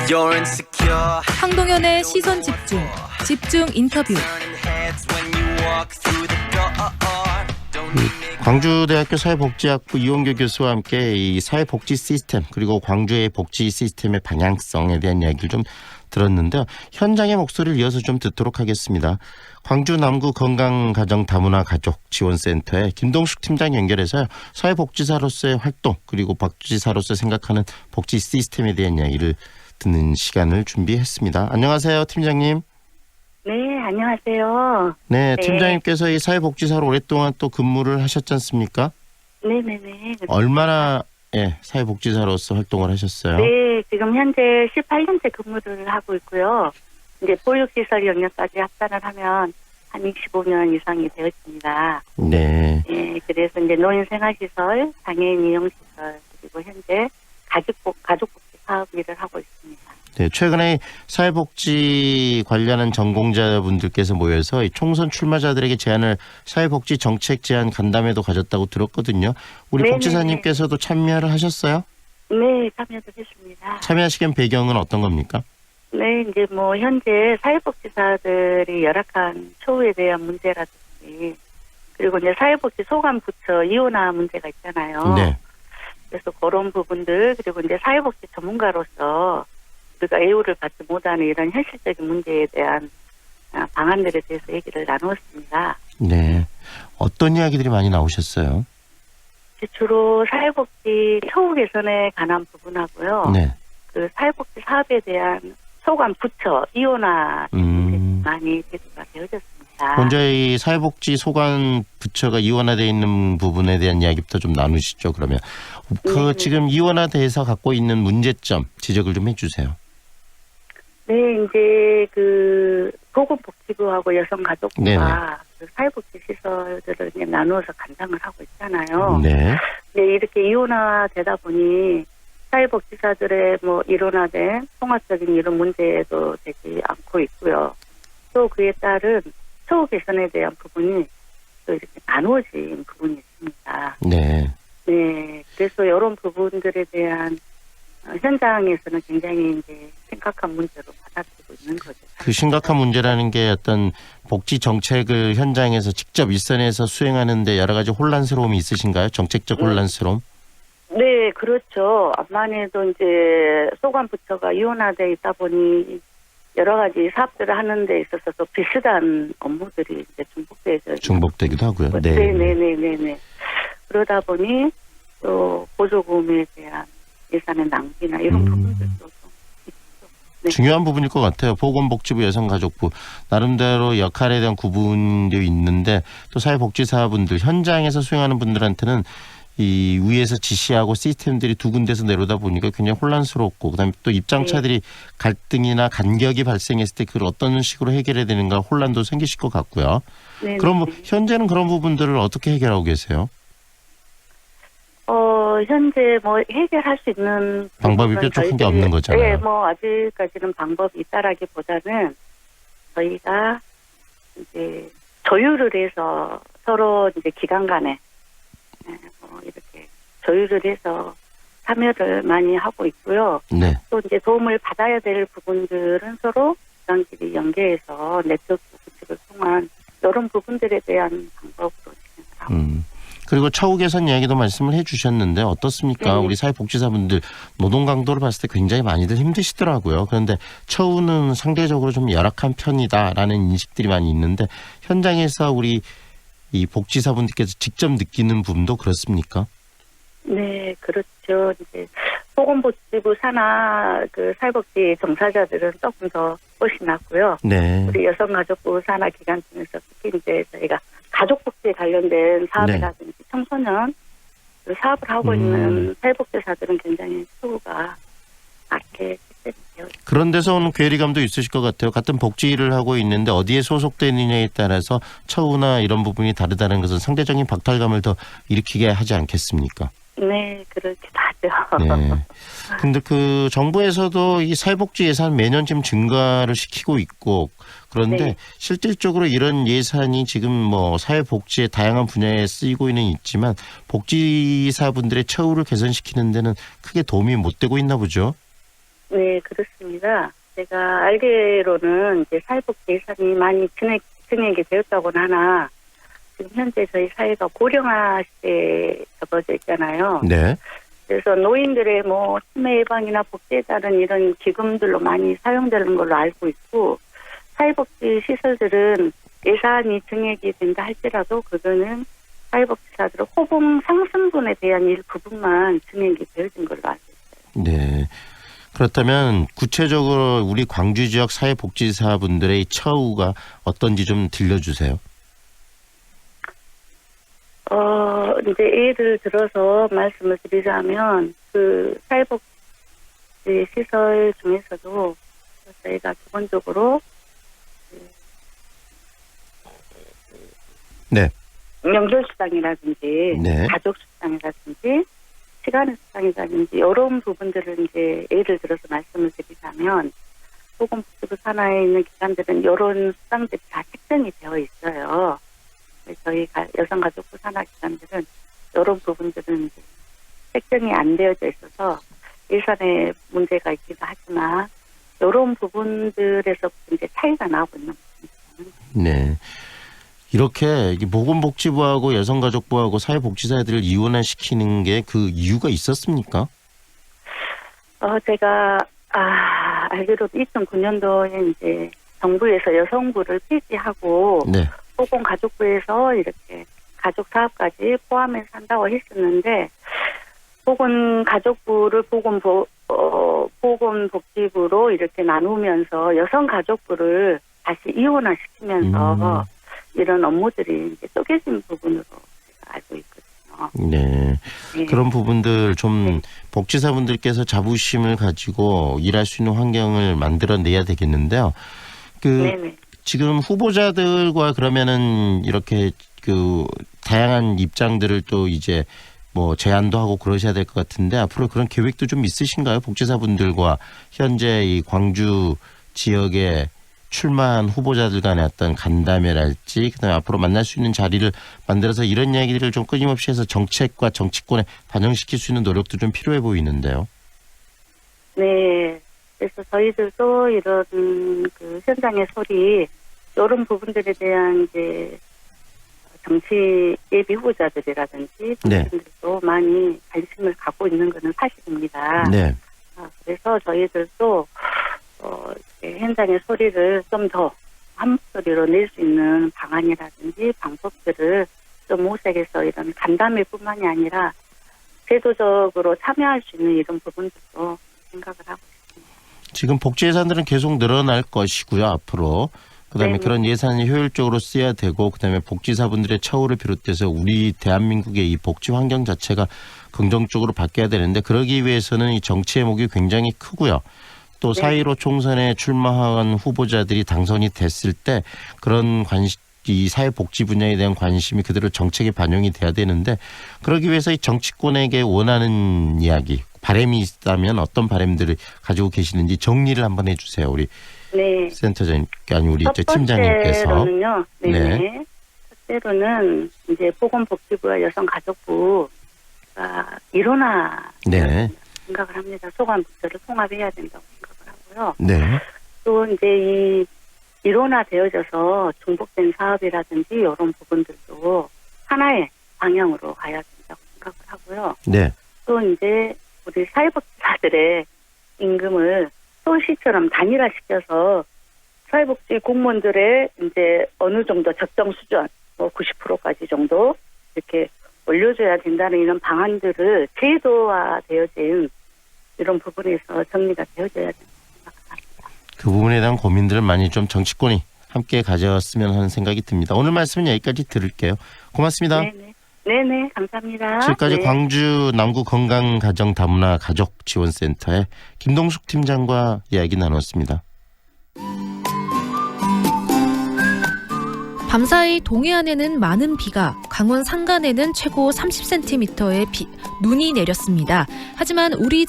You're insecure. 황동현의 시선 집중, 집중 인터뷰. Turning heads when you walk through the door. Don't need me. 광주대학교 사회복지학부 이용규 교수와 함께 이 사회복지 시스템 그리고 광주의 복지 시스템의 방향성에 대한 이야기를 좀 들었는데요. 현장의 목소리를 이어서 좀 듣도록 하겠습니다. 광주 남구 건강가정 다문화가족지원센터의 김동숙 팀장 연결해서 사회복지사로서의 활동 그리고 복지사로서 생각하는 복지 시스템에 대한 이야기를 듣는 시간을 준비했습니다. 안녕하세요, 팀장님. 네, 안녕하세요. 네, 네. 팀장님께서 이 사회복지사로 오랫동안 또 근무를 하셨지 않습니까? 네네네. 얼마나 사회복지사로서 활동을 하셨어요? 네, 지금 현재 18년째 근무를 하고 있고요. 이제 보육시설 영역까지 합산을 하면 한 25년 이상이 되었습니다. 네. 네, 그래서 이제 노인생활시설, 장애인 이용시설, 그리고 현재 가족복지 사업 일을 하고 있습니다. 네, 최근에 사회복지 관련한 전공자분들께서 모여서 이 총선 출마자들에게 제안을 사회복지 정책 제안 간담회도 가졌다고 들었거든요. 우리 네네네. 복지사님께서도 참여를 하셨어요? 네, 참여도 했습니다. 참여하시게 된 배경은 어떤 겁니까? 네, 이제 뭐 현재 사회복지사들이 열악한 처우에 대한 문제라든지, 그리고 이제 사회복지 소관부처 이혼화 문제가 있잖아요. 네. 그래서 그런 부분들, 그리고 이제 사회복지 전문가로서 우리가 애우를 받지 못하는 이런 현실적인 문제에 대한 방안들에 대해서 얘기를 나누었습니다. 네. 어떤 이야기들이 많이 나오셨어요? 주로 사회복지 처우 개선에 관한 부분하고요. 네. 그 사회복지 사업에 대한 소관 부처 이혼화 많이 제기가 되어졌습니다. 먼저 이 사회복지 소관 부처가 이원화되어 있는 부분에 대한 이야기부터 좀 나누시죠. 그러면 네네. 지금 이원화돼서 갖고 있는 문제점 지적을 좀 해주세요. 네, 이제 그 보건복지부하고 여성가족부가 네네. 그 사회복지 시설들을 이제 나누어서 간당을 하고 있잖아요. 네. 네, 이렇게 이혼화되다 보니 사회복지사들의 뭐 일원화된 통합적인 이런 문제도 되지 않고 있고요. 또 그에 따른 처우 개선에 대한 부분이 또 이렇게 나누어진 부분이 있습니다. 네. 네, 그래서 이런 부분들에 대한 현장에서는 굉장히 이제 심각한 문제로 받아들이고 있는 거죠. 그 심각한 문제라는 게 어떤 복지 정책을 현장에서 직접 일선에서 수행하는데 여러 가지 혼란스러움이 있으신가요? 정책적 혼란스러움? 네, 그렇죠. 암만 해도 이제 소관부처가 이혼화돼 있다 보니 여러 가지 사업들을 하는 데 있어서 비슷한 업무들이 이제 중복되기도 하고요. 네. 네네네네. 그러다 보니 또 보조금에 대한 예산의 낭비나 이런 부분들도 좀 있죠. 네. 중요한 부분일 것 같아요. 보건복지부 여성가족부 나름대로 역할에 대한 구분도 있는데 또 사회복지사분들 현장에서 수행하는 분들한테는 이 위에서 지시하고 시스템들이 두 군데서 내려오다 보니까 굉장히 혼란스럽고 그다음에 또 입장차들이 갈등이나 간격이 발생했을 때 그걸 어떤 식으로 해결해야 되는가 혼란도 생기실 것 같고요. 네네. 그럼 현재는 그런 부분들을 어떻게 해결하고 계세요? 현재 뭐 해결할 수 있는 방법이 부분은 뾰족한 게 저희들이- 없는 거잖아요. 네, 뭐 아직까지는 방법이 있다라기보다는 저희가 이제 조율을 해서 서로 이제 기관 간에 뭐 이렇게 조율을 해서 참여를 많이 하고 있고요. 네. 또 이제 도움을 받아야 될 부분들은 서로 기관끼리 연계해서 네트워크 구축을 통한 이런 부분들에 대한 방법으로 진행을 하고 그리고 처우 개선 이야기도 말씀을 해주셨는데 어떻습니까? 네. 우리 사회복지사분들 노동 강도를 봤을 때 굉장히 많이들 힘드시더라고요. 그런데 처우는 상대적으로 좀 열악한 편이다라는 인식들이 많이 있는데 현장에서 우리 이 복지사분들께서 직접 느끼는 부분도 그렇습니까? 네, 그렇죠. 이제 보건복지부 산하 그 사회복지 종사자들은 조금 더 훨씬 낫고요. 네. 우리 여성가족부 산하 기관 중에서 특히 이제 저희가 가족복지에 관련된 사업이라든지 청소년 그 사업을 하고 있는 사회복지사들은 굉장히 처우가 낮게 책정되어 있습니다. 그런 데서 오는 괴리감도 있으실 것 같아요. 같은 복지 일을 하고 있는데 어디에 소속되느냐에 따라서 처우나 이런 부분이 다르다는 것은 상대적인 박탈감을 더 일으키게 하지 않겠습니까? 네, 그렇기도 하죠. 네. 근데 그 정부에서도 이 사회복지 예산 매년 지금 증가를 시키고 있고 그런데 네. 실질적으로 이런 예산이 지금 뭐 사회복지의 다양한 분야에 쓰이고는 있지만 복지사분들의 처우를 개선시키는 데는 크게 도움이 못 되고 있나 보죠. 네, 그렇습니다. 제가 알기로는 이제 사회복지 예산이 많이 증액이 되었다고는 하나 지금 현재 저희 사회가 고령화 시대에 접어져 있잖아요. 네. 그래서 노인들의 뭐 치매 예방이나 복지에 따른 이런 기금들로 많이 사용되는 걸로 알고 있고 사회복지 시설들은 예산이 증액이 된다 할지라도 그거는 사회복지사들의 호봉 상승분에 대한 일부분만 증액이 되어진 걸로 알고 있어요. 네. 그렇다면 구체적으로 우리 광주 지역 사회복지사분들의 처우가 어떤지 좀 들려주세요. 이제 예를 들어서 말씀을 드리자면 그 사회복지 시설 중에서도 저희가 기본적으로 네. 명절수당이라든지 네. 가족수당이라든지 시간의 수당이라든지 이런 부분들을 이제 예를 들어서 말씀을 드리자면 보건복지부 산하에 있는 기관들은 이런 수당들이 다 책정이 되어 있어요. 저희 여성가족부 산하 기관들은 이런 부분들은 이제 책정이 안 되어져 있어서 예산에 문제가 있기도 하지만 이런 부분들에서 이제 차이가 나고 있는 부분입니다. 네. 이렇게 보건복지부하고 여성가족부하고 사회복지사들을 이원화시키는 게 그 이유가 있었습니까? 제가 알기로 2009년도에 이제 정부에서 여성부를 폐지하고 네. 보건가족부에서 이렇게 가족사업까지 포함해서 한다고 했었는데 보건가족부를 보건복지부로 이렇게 나누면서 여성가족부를 다시 이원화시키면서 이런 업무들이 이제 쪼개진 부분으로 제가 알고 있거든요. 네. 네. 그런 부분들 좀 네. 복지사분들께서 자부심을 가지고 일할 수 있는 환경을 만들어내야 되겠는데요. 네네. 지금 후보자들과 그러면은 이렇게 그 다양한 입장들을 또 이제 뭐 제안도 하고 그러셔야 될 것 같은데 앞으로 그런 계획도 좀 있으신가요? 복지사분들과 현재 이 광주 지역에 출마한 후보자들 간의 어떤 간담회랄지 그다음에 앞으로 만날 수 있는 자리를 만들어서 이런 이야기들을 좀 끊임없이 해서 정책과 정치권에 반영시킬 수 있는 노력도 좀 필요해 보이는데요. 네. 그래서 저희들도 이런 그 현장의 소리 이런 부분들에 대한 이제 정치 예비 후보자들이라든지 네. 분들도 많이 관심을 갖고 있는 것은 사실입니다. 네. 그래서 저희들도 이렇게 현장의 소리를 좀 더 한 목소리로 낼 수 있는 방안이라든지 방법들을 좀 모색해서 이런 간담회뿐만이 아니라 제도적으로 참여할 수 있는 이런 부분들도 생각을 하고 있습니다. 지금 복지 예산들은 계속 늘어날 것이고요. 앞으로. 그다음에 네네. 그런 예산이 효율적으로 써야 되고 그다음에 복지사분들의 처우를 비롯해서 우리 대한민국의 이 복지 환경 자체가 긍정적으로 바뀌어야 되는데 그러기 위해서는 이 정치의 목이 굉장히 크고요. 또 네. 4.15 총선에 출마한 후보자들이 당선이 됐을 때 그런 이 사회복지 분야에 대한 관심이 그대로 정책에 반영이 돼야 되는데 그러기 위해서 이 정치권에게 원하는 이야기, 바람이 있다면 어떤 바람들을 가지고 계시는지 정리를 한번 해주세요. 우리 네. 센터장 아니 우리 첫 팀장님께서. 번째로는요. 네. 네. 첫째로는 이제 보건복지부와 여성가족부가 일원화 네. 생각을 합니다. 소관부처를 통합해야 된다고 생각을 하고요. 네. 또 이제 이 일원화되어져서 중복된 사업이라든지 이런 부분들도 하나의 방향으로 가야 된다고 생각을 하고요. 네. 또 이제 우리 사회복지사들의 임금을 서울시처럼 단일화시켜서 사회복지 공무원들의 이제 어느 정도 적정 수준, 뭐 90%까지 정도 이렇게 올려줘야 된다는 이런 방안들을 제도화되어진 이런 부분에서 정리가 되어져야 된다고 생각합니다. 그 부분에 대한 고민들을 많이 좀 정치권이 함께 가졌으면 하는 생각이 듭니다. 오늘 말씀은 여기까지 들을게요. 고맙습니다. 네네, 감사합니다. 지금까지 네. 광주 남구 건강가정 다문화 가족지원센터의 김동숙 팀장과 이야기 나눴습니다. 밤사이 동해안에는 많은 비가, 강원 산간에는 최고 30cm의 눈이 내렸습니다. 하지만 우리